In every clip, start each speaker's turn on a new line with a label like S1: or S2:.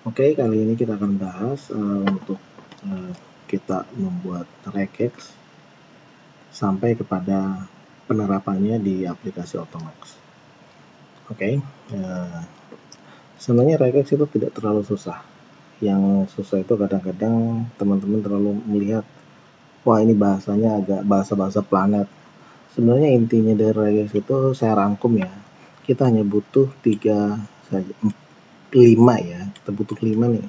S1: Oke, kali ini kita akan bahas untuk kita membuat regex sampai kepada penerapannya di aplikasi Automax. Oke, sebenarnya regex itu tidak terlalu susah. Yang susah itu kadang-kadang teman-teman terlalu melihat, wah ini bahasanya agak bahasa-bahasa planet. Sebenarnya intinya dari regex itu saya rangkum ya. Kita hanya butuh 5 ya. Kita butuh 5 nih.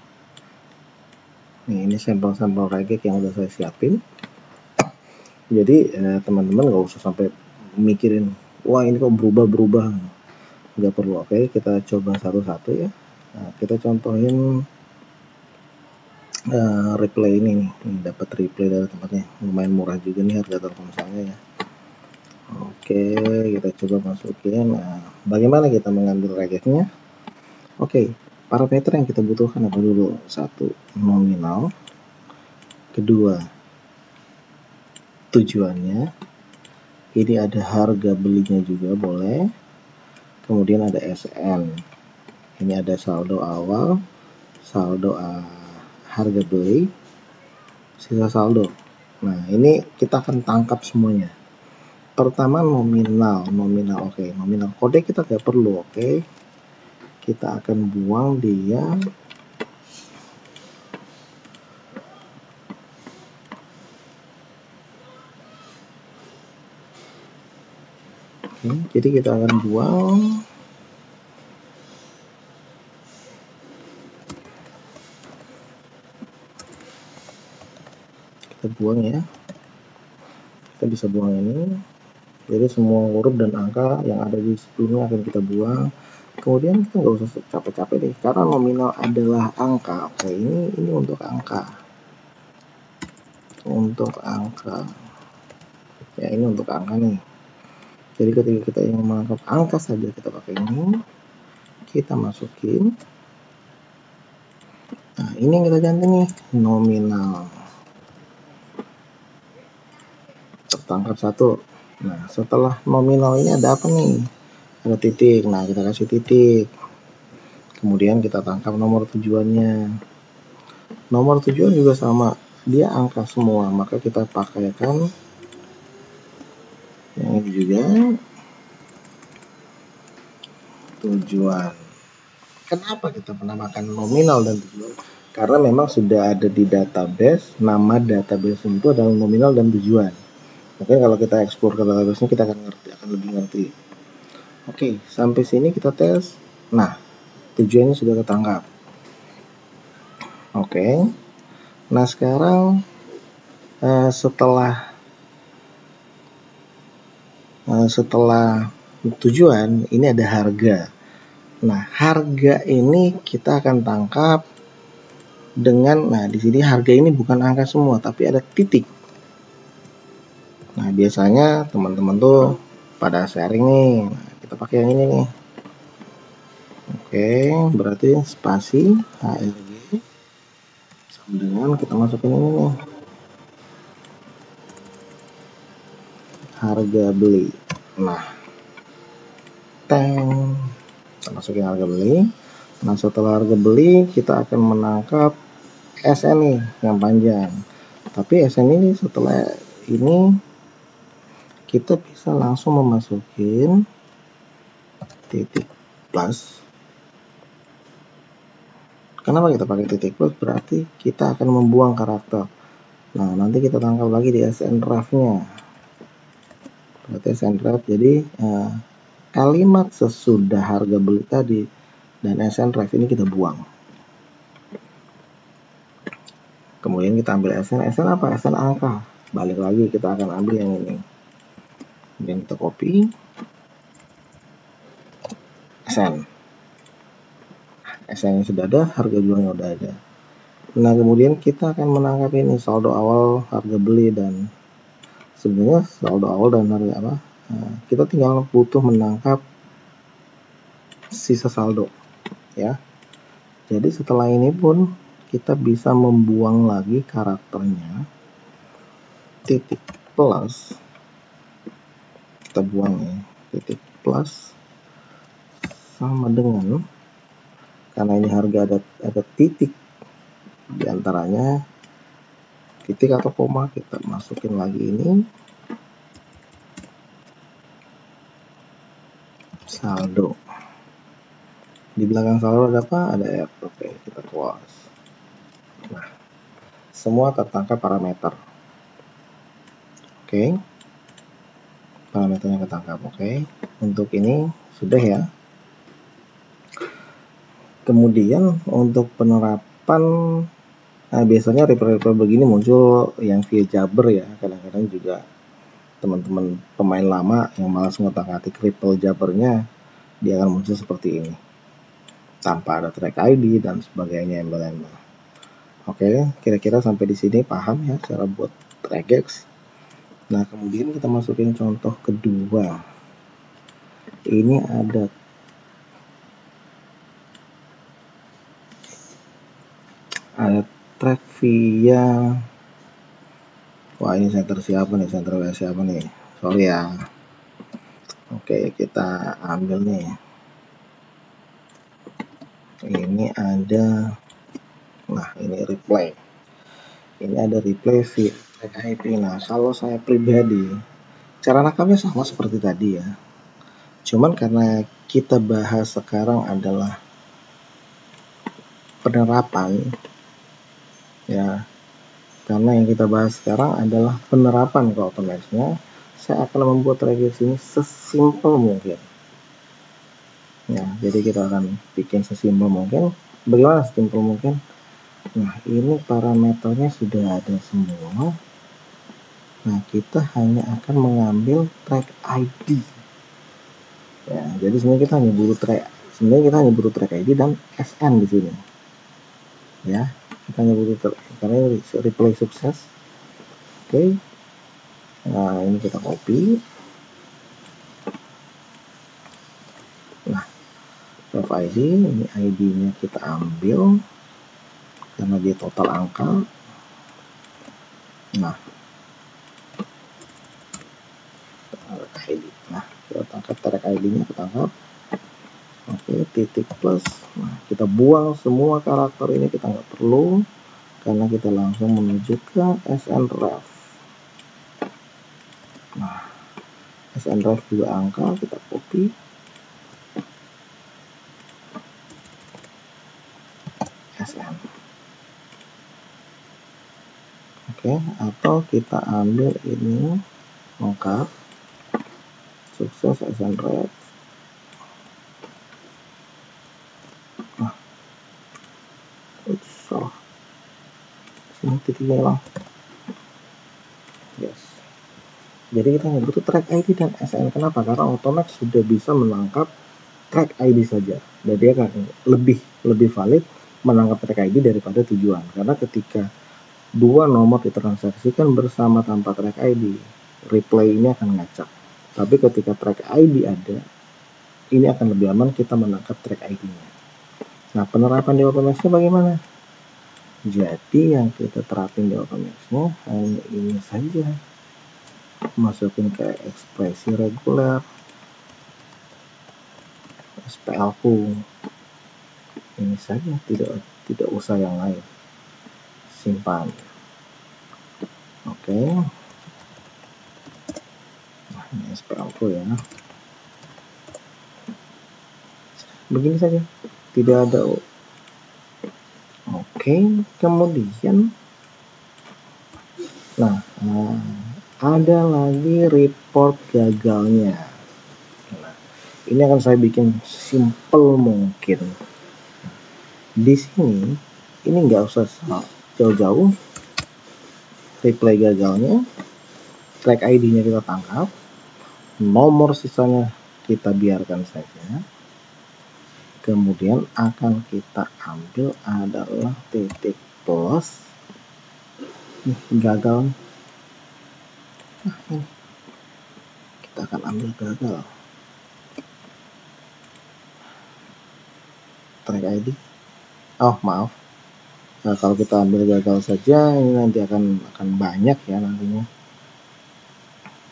S1: Nih, ini sampel-sampel regex yang udah saya siapin. Jadi teman-teman nggak usah sampai mikirin, wah ini kok berubah-berubah. Nggak perlu. Oke, kita coba satu-satu ya. Nah, kita contohin replay ini nih. Dapat replay dari tempatnya. Lumayan murah juga nih harga Telkomselnya ya. Oke, kita coba masukin. Nah, bagaimana kita mengambil regexnya? Oke, parameter yang kita butuhkan apa dulu? 1, nominal. Kedua, tujuannya. Ini ada harga belinya juga boleh. Kemudian ada SN. Ini ada saldo awal, saldo harga beli, sisa saldo. Nah, ini kita akan tangkap semuanya. Pertama nominal. Oke, nominal. Kode kita nggak perlu, oke. Kita akan buang dia. Oke, jadi kita akan buang ya. Kita bisa buang ini. Jadi semua huruf dan angka yang ada di sebelumnya akan kita buang. Kemudian kita nggak usah capek-capek deh, karena nominal adalah angka. Oke, ini untuk angka. Ya, ini untuk angka nih. Jadi ketika kita ingin menangkap angka saja, kita pakai ini. Kita masukin. Nah, ini yang kita ganti nih, nominal. Tertangkap 1. Nah, setelah nominal ini ada apa nih? Ada titik. Nah, kita kasih titik. Kemudian kita tangkap nomor tujuannya. Nomor tujuan juga sama, dia angka semua, maka kita pakaikan yang ini juga, tujuan. Kenapa kita menamakan nominal dan tujuan? Karena memang sudah ada di database, nama database itu adalah nominal dan tujuan. Mungkin kalau kita ekspor ke database-nya kita akan lebih ngerti. Oke, sampai sini kita tes. Nah, tujuannya sudah ketangkap. Oke. Nah, sekarang setelah tujuan, ini ada harga. Nah, harga ini kita akan tangkap dengan, nah di sini harga ini bukan angka semua, tapi ada titik. Nah, biasanya teman-teman tuh pada sharing nih. Nah, kita pakai yang ini nih. Oke, berarti spasi HRG sama dengan kita masukin ini nih. Harga beli. Nah, kita masukin harga beli. Nah, setelah harga beli kita akan menangkap SN nih yang panjang. Tapi SN ini setelah ini kita bisa langsung memasukin titik plus. Kenapa kita pakai titik plus? Berarti kita akan membuang karakter. Nah, nanti kita tangkap lagi di SNREF-nya. Berarti SNREF, jadi kalimat sesudah harga beli tadi dan SNREF ini kita buang. Kemudian kita ambil SN apa? SN angka. Balik lagi kita akan ambil yang ini. Kemudian kita copy SN yang sudah ada, harga jualnya udah ada. Nah, kemudian kita akan menangkap ini saldo awal, harga beli, dan sebenarnya saldo awal dan harga apa? Nah, kita tinggal butuh menangkap sisa saldo ya. Jadi setelah ini pun kita bisa membuang lagi karakternya, titik plus, kita buang ya, titik plus sama dengan karena ini harga ada titik di antaranya, titik atau koma, kita masukin lagi ini saldo. Di belakang saldo ada apa? Ada F. Oke, kita close. Nah, semua tertangkap parameter. Oke, parameternya ketangkap. Oke, untuk ini sudah ya. Kemudian untuk penerapan, biasanya replay begini muncul yang via Jabber ya. Kadang-kadang juga teman-teman pemain lama yang malas ngotak-ngatik ripple Jabbernya, dia akan muncul seperti ini tanpa ada track ID dan sebagainya, embel-embel. Oke, kira-kira sampai di sini paham ya cara buat regex. Nah, kemudian kita masukin contoh kedua. Ini ada track via, wah ini center siapa nih, center siapa nih, sorry ya. Oke, kita ambil nih, ini ada, nah ini replay, ini ada replay via track IP. Nah, kalau saya pribadi, cara nangkapnya sama seperti tadi ya, cuman karena kita bahas sekarang adalah penerapan ya, karena yang kita bahas sekarang adalah penerapan ke Automax-nya, saya akan membuat regex ini sesimpel mungkin ya. Jadi kita akan bikin sesimpel mungkin. Bagaimana sesimpel mungkin? Nah, ini parameternya sudah ada semua. Nah, kita hanya akan mengambil track ID ya. Jadi sebenarnya kita hanya butuh track ID dan SN di sini ya. Kita hanya butuh karena ini replay sukses. Oke. Nah, ini kita copy. Nah, ref ID, ini ID-nya kita ambil karena dia total angka. Nah, ID. Nah, kita tangkap track ID-nya, ketangkap. Oke, titik plus. Nah, kita buang semua karakter ini, kita nggak perlu karena kita langsung menuju ke SNREF. Nah, SNREF juga angka, kita copy. SN. Oke, atau kita ambil ini lengkap, sukses SNREF. Nah, salah. Sini titiknya hilang. Yes. Jadi kita hanya butuh track ID dan SN. Kenapa? Karena Automax sudah bisa menangkap track ID saja. Dan dia akan lebih valid menangkap track ID daripada tujuan. Karena ketika dua nomor ditransaksikan bersama tanpa track ID, replay ini akan ngacak. Tapi ketika track ID ada, ini akan lebih aman kita menangkap track ID-nya. Nah, penerapan di Automax-nya bagaimana? Jadi yang kita terapin di Automax-nya hanya ini saja. Masukin ke ekspresi reguler, SPL ku, ini saja, tidak usah yang lain. Simpan. Oke. Nah, ini SPL ku ya. Begini saja, tidak ada. Oke, kemudian nah, ada lagi report gagalnya. Nah, ini akan saya bikin simple mungkin. Di sini ini nggak usah jauh-jauh. Replay gagalnya, track ID-nya kita tangkap, nomor sisanya kita biarkan saja. Kemudian akan kita ambil adalah titik plus. Gagal. Nah, ini kita akan ambil gagal. Track ID. Oh, maaf. Nah, kalau kita ambil gagal saja, ini nanti akan banyak ya nantinya.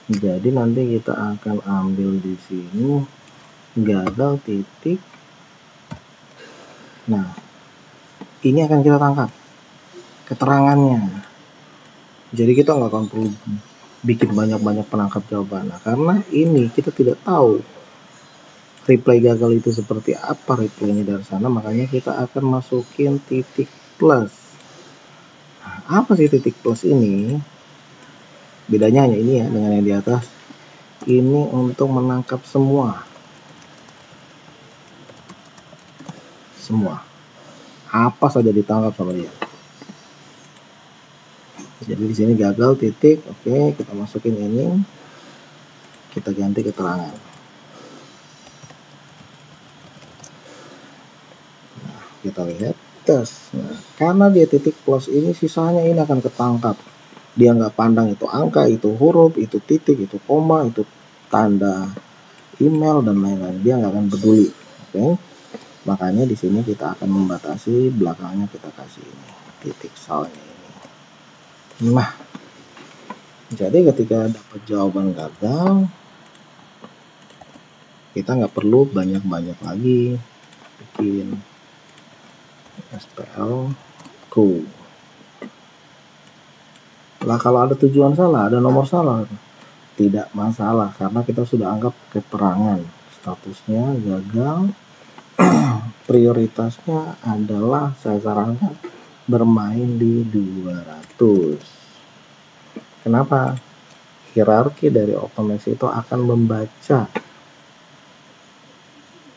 S1: Jadi nanti kita akan ambil di sini gagal titik Nah, ini akan kita tangkap keterangannya. Jadi kita nggak akan perlu bikin banyak-banyak penangkap jawaban. Nah, karena ini kita tidak tahu reply gagal itu seperti apa replaynya dari sana, makanya kita akan masukin titik plus. Nah, apa sih titik plus ini? Bedanya hanya ini ya dengan yang di atas. Ini untuk menangkap semua. Apa saja ditangkap sama dia. Jadi di sini gagal titik, oke, kita masukin ini, kita ganti keterangan. Nah, kita lihat tes. Nah, karena dia titik plus ini, sisanya ini akan ketangkap. Dia nggak pandang itu angka, itu huruf, itu titik, itu koma, itu tanda email dan lain-lain. Dia nggak akan peduli, oke. Makanya di sini kita akan membatasi, belakangnya kita kasih ini titik salnya ini. Nah, jadi ketika dapat jawaban gagal, kita nggak perlu banyak-banyak lagi bikin SPL ku. Lah kalau ada tujuan salah, ada nomor salah, tidak masalah karena kita sudah anggap keterangan statusnya gagal. Prioritasnya adalah saya sarankan bermain di 200. Kenapa? Hierarki dari Automax itu akan membaca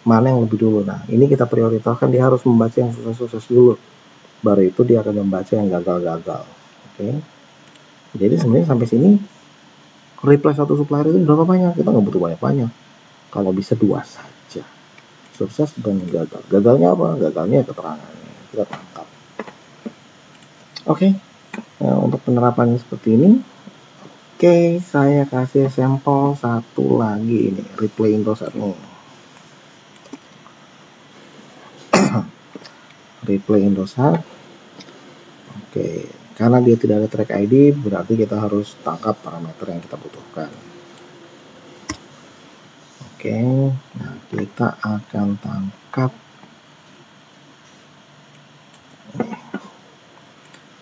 S1: mana yang lebih dulu. Nah, ini kita prioritaskan, dia harus membaca yang sukses-sukses dulu. Baru itu dia akan membaca yang gagal-gagal. Oke. Jadi sebenarnya sampai sini reply satu supplier itu berapa banyak? Kita nggak butuh banyak-banyak. Kalau bisa 2 saja. Sukses dan gagal. Gagalnya apa? Gagalnya keterangannya. Kita tangkap. Oke. Nah, untuk penerapannya seperti ini. Oke, saya kasih sampel satu lagi ini, replay Indosat nih. Replay Indosat. Oke, karena dia tidak ada track ID, berarti kita harus tangkap parameter yang kita butuhkan. Oke, nah kita akan tangkap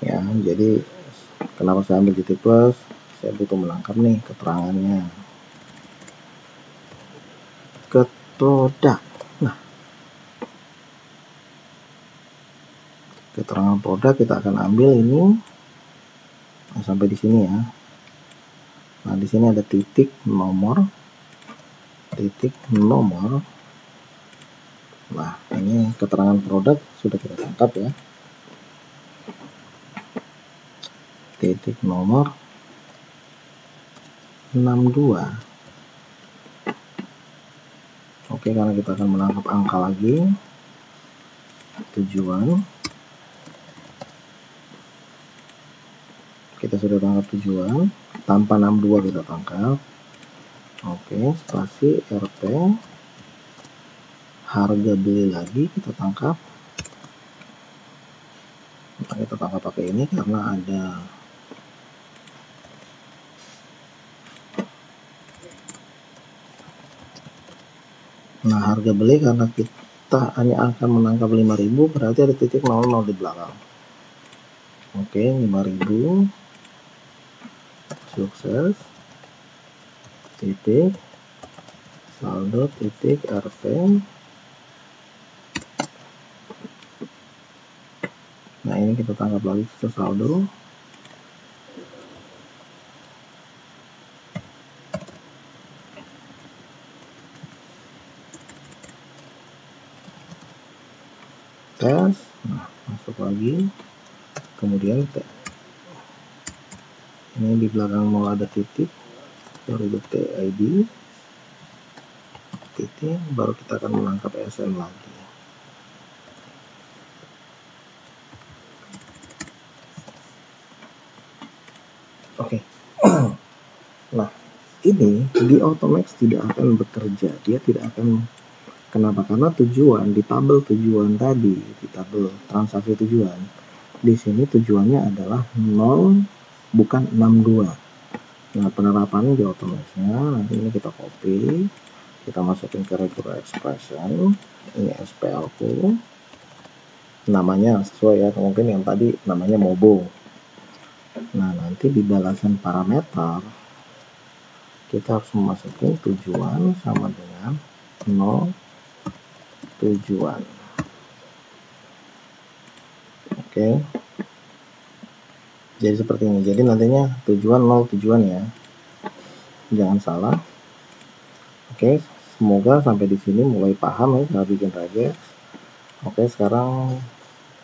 S1: ya. Jadi kenapa saya ambil titik plus? Saya butuh menangkap nih keterangannya. Ke produk. Nah, keterangan produk kita akan ambil ini. Nah, sampai di sini ya. Nah, di sini ada titik nomor. Nah, ini keterangan produk sudah kita tangkap ya. Titik nomor 62. Oke, karena kita akan menangkap angka lagi. Tujuan. Kita sudah tangkap tujuan. Tanpa 62 kita tangkap. Oke, spasi RP. Harga beli lagi kita tangkap. Nah, kita tangkap pakai ini karena ada harga beli, karena kita hanya akan menangkap 5.000, berarti ada titik 00 di belakang. Oke, 5.000 sukses titik saldo titik RP. Nah, ini kita tangkap lagi ke saldo. Tes, nah masuk lagi, kemudian ini di belakang mau ada titik, baru ID titik, baru kita akan menangkap SN lagi. Oke. Nah, ini di Automax tidak akan bekerja, dia tidak akan. Kenapa? Karena tujuan di tabel tujuan tadi, di tabel transaksi tujuan, di sini tujuannya adalah 0 bukan 62. Nah, penerapannya di Automax-nya nanti ini kita copy, kita masukin ke regular expression, ini SPL ku. namanya sesuai ya, mungkin yang tadi namanya Mobo. Nah, nanti di balasan parameter kita harus memasukin tujuan sama dengan 0 tujuan. Oke. Jadi seperti ini. Jadi nantinya tujuan 0 tujuan ya. Jangan salah. Oke, semoga sampai di sini mulai paham ya cara bikin regex. Oke, sekarang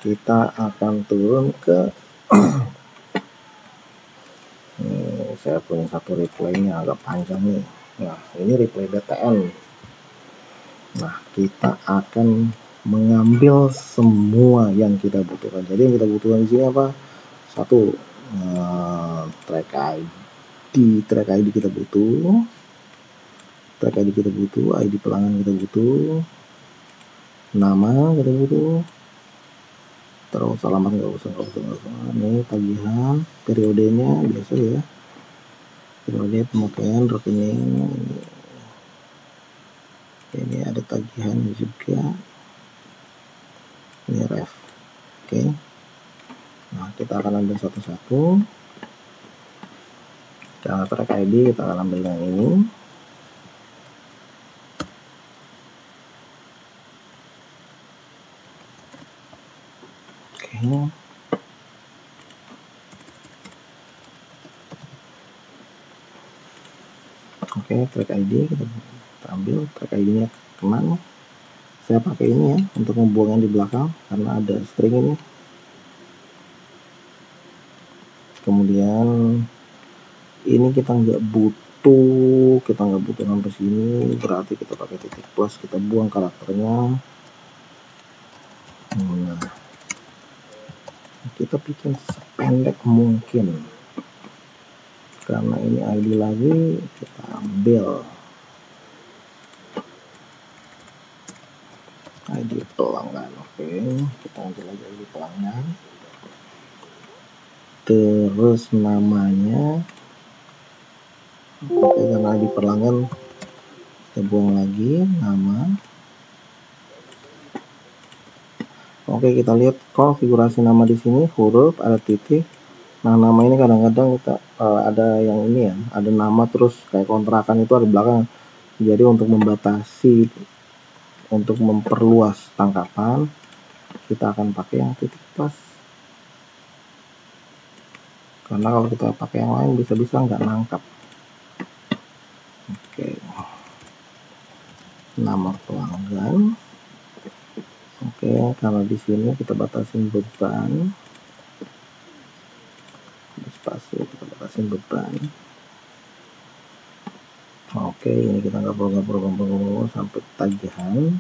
S1: kita akan turun ke ini, saya punya satu replaynya agak panjang nih. Nah, ini replay BTN. Nah, kita akan mengambil semua yang kita butuhkan. Jadi yang kita butuhkan di sini apa? Satu, track ID kita butuh. Track ID kita butuh, ID pelanggan kita butuh, nama kita butuh, terus alamat nggak usah. Ini tagihan, periodenya biasa ya, periode pemakaian rekening. Ini ada tagihan juga, ini ref. Oke. Nah, kita akan ambil satu-satu. Karena track ID kita akan ambil yang ini. Oke, track ID kita ambil, track ID-nya kemana? Saya pakai ini ya untuk membuang yang di belakang karena ada string ini. Kemudian ini kita nggak butuh sampai sini, berarti kita pakai titik plus, kita buang karakternya. Nah, kita bikin sependek mungkin. Karena ini ID lagi, kita ambil ID pelanggan. Oke, kita ambil lagi ID pelanggan. Terus namanya, oke, karena ID pelanggan kita buang lagi nama. Oke, kita lihat konfigurasi nama di sini huruf, ada titik. Nah, nama ini kadang-kadang kita ada yang ini ya, ada nama terus kayak kontrakan itu ada belakang. Jadi untuk membatasi, untuk memperluas tangkapan, kita akan pakai yang titik plus. Karena kalau kita pakai yang lain bisa-bisa nggak nangkap. Oke. Nama pelanggan. Oke, karena di sini kita batasin beban. Spasi kita batasin beban. Oke, ini kita nggak perlu sampai tagihan.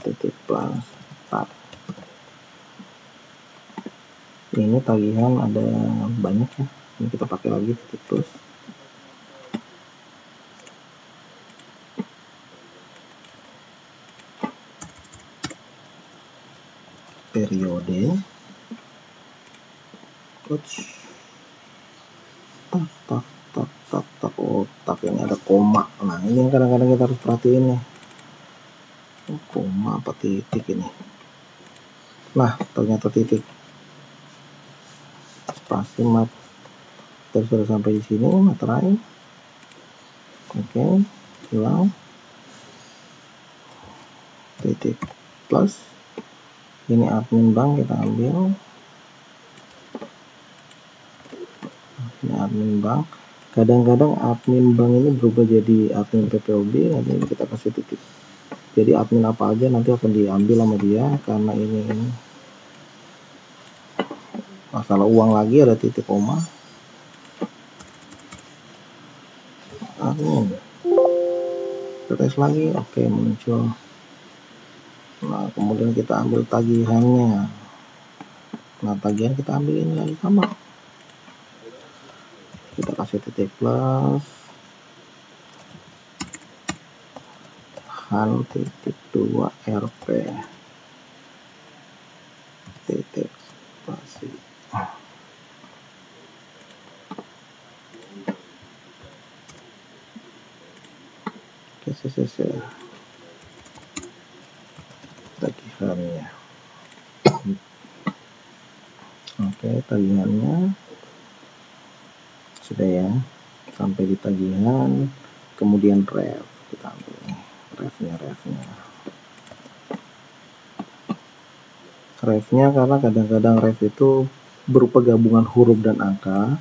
S1: Titik plus 4. Ini tagihan ada banyak ya. Ini kita pakai lagi titik plus. Periode. Coach. Tak. Otak ini ada koma. Nah, ini yang kadang-kadang kita harus perhatiin nih. Koma apa titik ini? Nah, ternyata titik. Spasi mat. Kita sudah sampai di sini, materai. Oke, ulang. Titik plus. Ini admin bank kita ambil. Ini admin bank. Kadang-kadang admin bank ini berubah jadi admin PPOB. Nanti kita kasih titik. Jadi admin apa aja nanti akan diambil sama dia karena ini masalah uang lagi, ada titik koma. Admin. Tes lagi, oke, muncul. Nah, kemudian kita ambil tagihannya. Nah, tagihan kita ambil ini lagi sama. Kita kasih titik plus. Han titik 2 RP. Titik spasi. Oke, tagihannya. tagihannya sudah ya, sampai di tagihan, kemudian ref, kita ambil nih refnya karena kadang-kadang ref itu berupa gabungan huruf dan angka,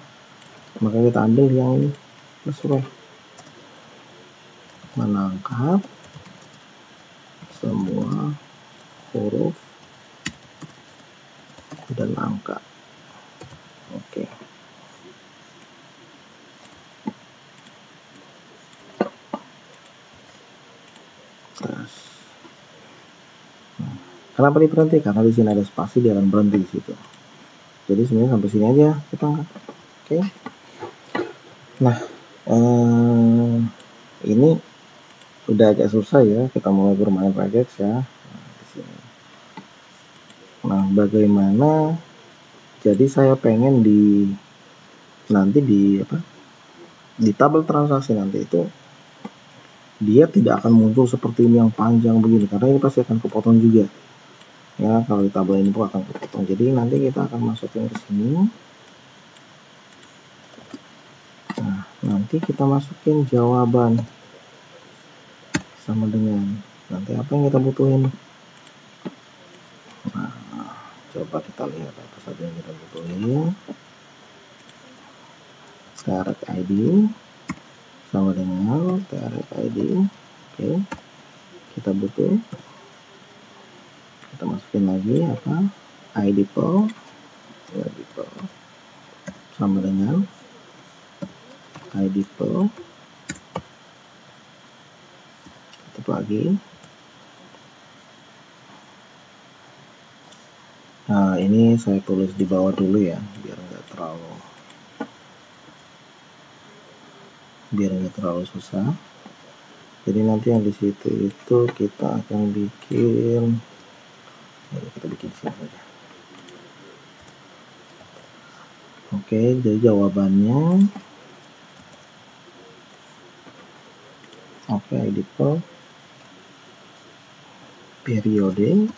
S1: maka kita ambil yang ini sesuai, menangkap semua huruf dan angka. Oke. Kenapa diberhenti? Karena di sini ada spasi, dia akan berhenti di situ. Jadi sebenarnya sampai sini aja kita angkat. Oke. Nah, ini udah agak susah ya, kita mulai bermain regex ya. Di sini. Nah, bagaimana? Jadi saya pengen nanti di tabel transaksi nanti itu dia tidak akan muncul seperti ini yang panjang begini, karena ini pasti akan kepotong juga. Ya, kalau di tabel ini pun akan kepotong. Jadi nanti kita akan masukin ke sini. Nah, nanti kita masukin jawaban sama dengan nanti apa yang kita butuhin. Nah, coba kita lihat apa saja yang kita butuhin. Trek ID sama dengan trek ID. Oke, kita butuh. Kita masukin lagi apa? ID pool sama dengan ID pool. Tutup lagi. Nah, ini saya tulis di bawah dulu ya, biar nggak terlalu susah. Jadi nanti yang di situ itu kita akan bikin, kita bikin sini saja. Oke, jadi jawabannya oke, ID pool periode.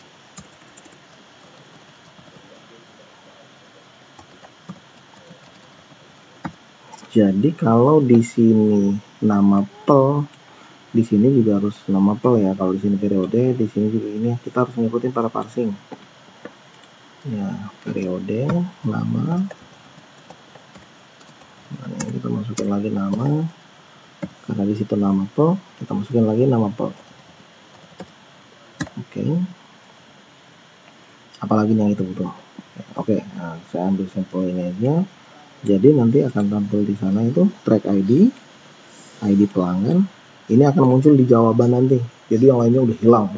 S1: Jadi kalau di sini nama pel, di sini juga harus nama pel ya. Kalau di sini periode, di sini juga ini kita harus ngikutin para parsing. Ya, periode, nama. Nah, ini kita masukin lagi nama. Karena di situ nama pel, kita masukin lagi nama pel. Oke. Apalagi yang itu butuh. Oke, nah, saya ambil sampel ini aja. Jadi nanti akan tampil di sana itu track ID, ID pelanggan. Ini akan muncul di jawaban nanti. Jadi yang lainnya udah hilang.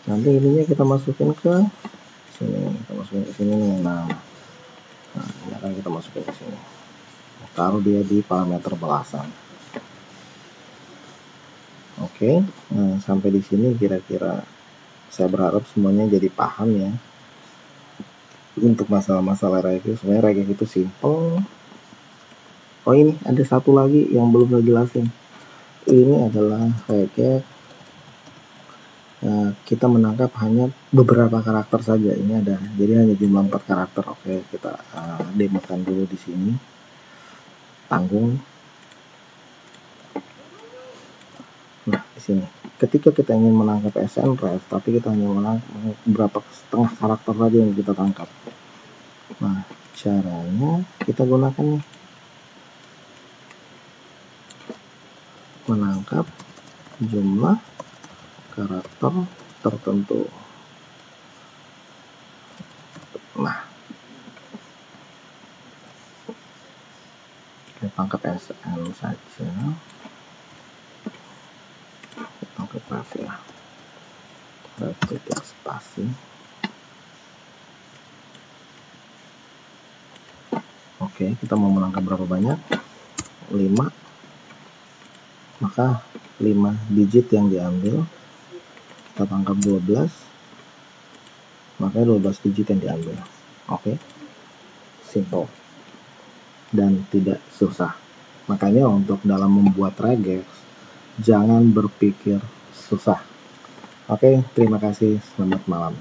S1: Nanti ininya kita masukin ke sini. Kita masukin ke sini nih. Nah, ini akan kita masukin ke sini. Taruh dia di parameter belasan. Oke. Nah, sampai di sini kira-kira saya berharap semuanya jadi paham ya. Untuk masalah-masalah regex, sebenarnya regex itu simple. Oh, ini ada satu lagi yang belum saya jelasin. Ini adalah regex. Kita menangkap hanya beberapa karakter saja. Ini ada, jadi hanya jumlah 4 karakter. Oke, kita demokan dulu di sini. Tanggung. Nah, di sini. Ketika kita ingin menangkap SNREF, tapi kita hanya menangkap berapa setengah karakter saja yang kita tangkap. Nah, caranya kita gunakan nih. Menangkap jumlah karakter tertentu. Nah, kita tangkap SN saja. Tangkap spasi ya. Tidak spasi. Oke, kita mau menangkap berapa banyak? 5. Maka 5 digit yang diambil. Kita tangkap 12. Maka 12 digit yang diambil. Oke. Simple. Dan tidak susah. Makanya untuk dalam membuat regex, jangan berpikir susah. Oke, terima kasih. Selamat malam.